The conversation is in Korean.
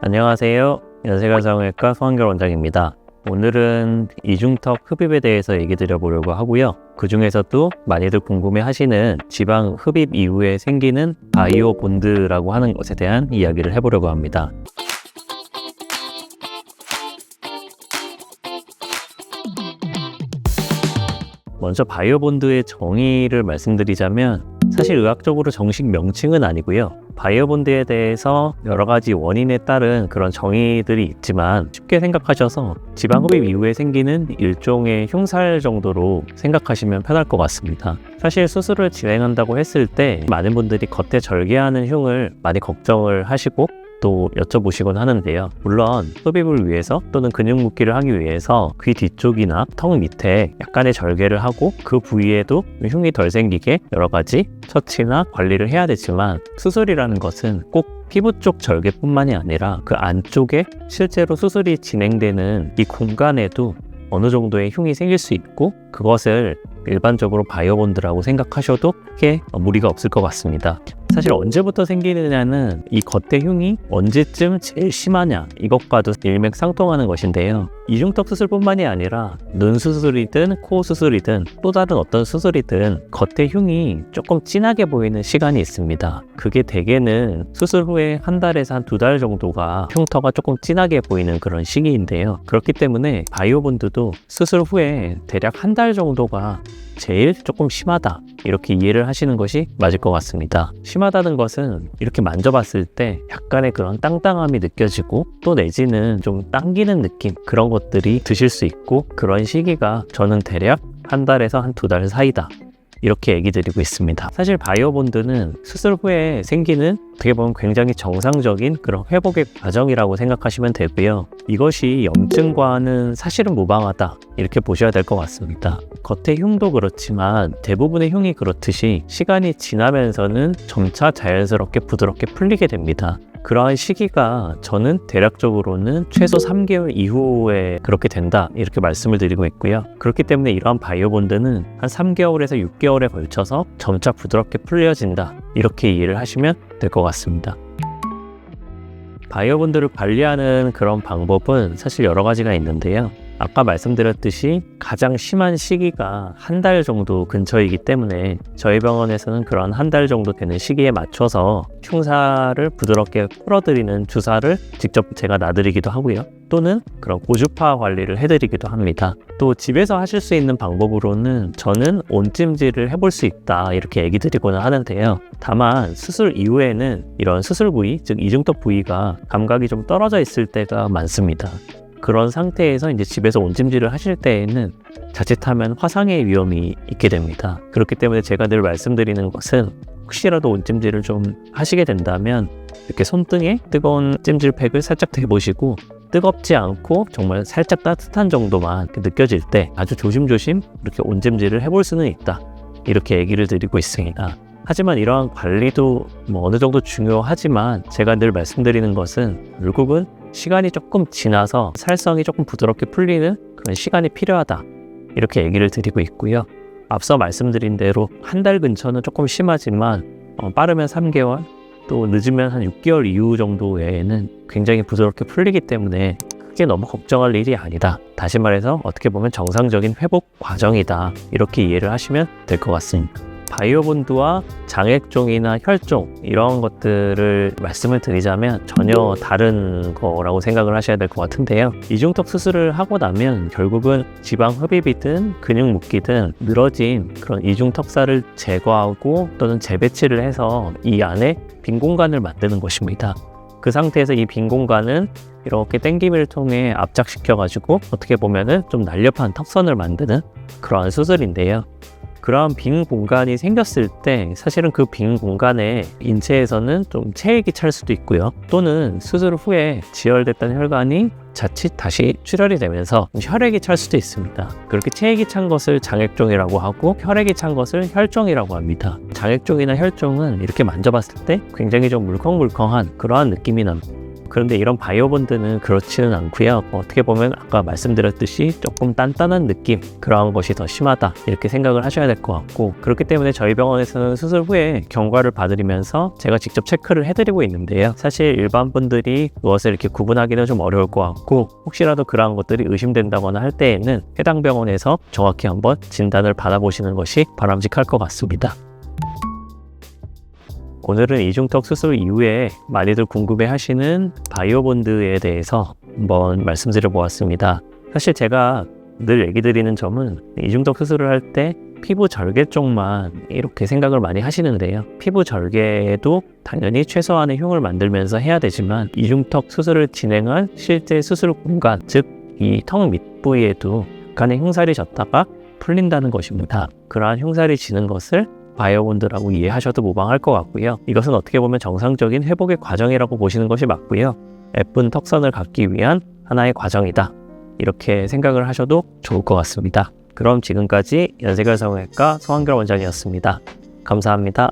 안녕하세요. 연세관성형외과 성한결 원장입니다. 오늘은 이중턱 흡입에 대해서 얘기 드려보려고 하고요. 그 중에서도 많이들 궁금해하시는 지방 흡입 이후에 생기는 바이오 본드라고 하는 것에 대한 이야기를 해보려고 합니다. 먼저 바이오 본드의 정의를 말씀드리자면 사실 의학적으로 정식 명칭은 아니고요. 바이오 본드에 대해서 여러 가지 원인에 따른 그런 정의들이 있지만 쉽게 생각하셔서 지방 흡입 이후에 생기는 일종의 흉살 정도로 생각하시면 편할 것 같습니다. 사실 수술을 진행한다고 했을 때 많은 분들이 겉에 절개하는 흉을 많이 걱정을 하시고 또 여쭤보시곤 하는데요. 물론 흡입을 위해서 또는 근육 묶기를 하기 위해서 귀 뒤쪽이나 턱 밑에 약간의 절개를 하고 그 부위에도 흉이 덜 생기게 여러 가지 처치나 관리를 해야 되지만 수술이라는 것은 꼭 피부 쪽 절개뿐만이 아니라 그 안쪽에 실제로 수술이 진행되는 이 공간에도 어느 정도의 흉이 생길 수 있고 그것을 일반적으로 바이오 본드라고 생각하셔도 크게 무리가 없을 것 같습니다. 사실 언제부터 생기느냐는 이 겉에 흉이 언제쯤 제일 심하냐 이것과도 일맥상통하는 것인데요. 이중턱 수술뿐만이 아니라 눈 수술이든 코 수술이든 또 다른 어떤 수술이든 겉에 흉이 조금 진하게 보이는 시간이 있습니다. 그게 대개는 수술 후에 한 달에서 한 2달 정도가 흉터가 조금 진하게 보이는 그런 시기인데요. 그렇기 때문에 바이오 본드도 수술 후에 대략 한 달 정도가 제일 조금 심하다 이렇게 이해를 하시는 것이 맞을 것 같습니다. 심하다는 것은 이렇게 만져봤을 때 약간의 그런 땅땅함이 느껴지고 또 내지는 좀 당기는 느낌 그런 것들이 드실 수 있고 그런 시기가 저는 대략 한 달에서 한 2달 사이다 이렇게 얘기 드리고 있습니다. 사실 바이오 본드는 수술 후에 생기는 어떻게 보면 굉장히 정상적인 그런 회복의 과정이라고 생각하시면 되고요. 이것이 염증과는 사실은 무방하다 이렇게 보셔야 될 것 같습니다. 겉의 흉도 그렇지만 대부분의 흉이 그렇듯이 시간이 지나면서는 점차 자연스럽게 부드럽게 풀리게 됩니다. 그러한 시기가 저는 대략적으로는 최소 3개월 이후에 그렇게 된다 이렇게 말씀을 드리고 있고요. 그렇기 때문에 이러한 바이오 본드는 한 3개월에서 6개월에 걸쳐서 점차 부드럽게 풀려진다 이렇게 이해를 하시면 될 것 같습니다. 바이오 본드를 관리하는 그런 방법은 사실 여러 가지가 있는데요. 아까 말씀드렸듯이 가장 심한 시기가 한 달 정도 근처이기 때문에 저희 병원에서는 그런 한 달 정도 되는 시기에 맞춰서 흉살을 부드럽게 풀어드리는 주사를 직접 제가 놔드리기도 하고요. 또는 그런 고주파 관리를 해드리기도 합니다. 또 집에서 하실 수 있는 방법으로는 저는 온찜질을 해볼 수 있다 이렇게 얘기 드리고는 하는데요. 다만 수술 이후에는 이런 수술 부위, 즉 이중턱 부위가 감각이 좀 떨어져 있을 때가 많습니다. 그런 상태에서 이제 집에서 온찜질을 하실 때에는 자칫하면 화상의 위험이 있게 됩니다. 그렇기 때문에 제가 늘 말씀드리는 것은 혹시라도 온찜질을 좀 하시게 된다면 이렇게 손등에 뜨거운 찜질팩을 살짝 대보시고 뜨겁지 않고 정말 살짝 따뜻한 정도만 느껴질 때 아주 조심조심 이렇게 온찜질을 해볼 수는 있다. 이렇게 얘기를 드리고 있습니다. 하지만 이러한 관리도 어느 정도 중요하지만 제가 늘 말씀드리는 것은 결국은 시간이 조금 지나서 살성이 조금 부드럽게 풀리는 그런 시간이 필요하다 이렇게 얘기를 드리고 있고요. 앞서 말씀드린 대로 한 달 근처는 조금 심하지만 빠르면 3개월 또 늦으면 한 6개월 이후 정도에는 굉장히 부드럽게 풀리기 때문에 크게 너무 걱정할 일이 아니다. 다시 말해서 어떻게 보면 정상적인 회복 과정이다 이렇게 이해를 하시면 될 것 같습니다. 바이오 본드와 장액종이나 혈종 이런 것들을 말씀을 드리자면 전혀 다른 거라고 생각을 하셔야 될 것 같은데요. 이중턱 수술을 하고 나면 결국은 지방 흡입이든 근육 묶기든 늘어진 그런 이중턱살을 제거하고 또는 재배치를 해서 이 안에 빈 공간을 만드는 것입니다. 그 상태에서 이 빈 공간은 이렇게 땡김을 통해 압착시켜가지고 어떻게 보면은 좀 날렵한 턱선을 만드는 그러한 수술인데요. 그런 빈 공간이 생겼을 때 사실은 그 빈 공간에 인체에서는 좀 체액이 찰 수도 있고요. 또는 수술 후에 지혈됐던 혈관이 자칫 다시 출혈이 되면서 혈액이 찰 수도 있습니다. 그렇게 체액이 찬 것을 장액종이라고 하고 혈액이 찬 것을 혈종이라고 합니다. 장액종이나 혈종은 이렇게 만져봤을 때 굉장히 좀 물컹물컹한 그러한 느낌이 납니다. 그런데 이런 바이오본드는 그렇지는 않고요. 어떻게 보면 아까 말씀드렸듯이 조금 단단한 느낌, 그러한 것이 더 심하다 이렇게 생각을 하셔야 될 것 같고, 그렇기 때문에 저희 병원에서는 수술 후에 경과를 봐드리면서 제가 직접 체크를 해드리고 있는데요. 사실 일반 분들이 무엇을 이렇게 구분하기는 좀 어려울 것 같고, 혹시라도 그러한 것들이 의심된다거나 할 때에는 해당 병원에서 정확히 한번 진단을 받아보시는 것이 바람직할 것 같습니다. 오늘은 이중턱 수술 이후에 많이들 궁금해 하시는 바이오본드에 대해서 한번 말씀드려 보았습니다. 사실 제가 늘 얘기 드리는 점은 이중턱 수술을 할 때 피부 절개 쪽만 이렇게 생각을 많이 하시는데요. 피부 절개에도 당연히 최소한의 흉을 만들면서 해야 되지만, 이중턱 수술을 진행한 실제 수술 공간, 즉 이 턱 밑부위에도 약간의 흉살이 졌다가 풀린다는 것입니다. 그러한 흉살이 지는 것을 바이오본드라고 이해하셔도 무방할 것 같고요. 이것은 어떻게 보면 정상적인 회복의 과정이라고 보시는 것이 맞고요. 예쁜 턱선을 갖기 위한 하나의 과정이다, 이렇게 생각을 하셔도 좋을 것 같습니다. 그럼 지금까지 연세결 성형외과 성한결 원장이었습니다. 감사합니다.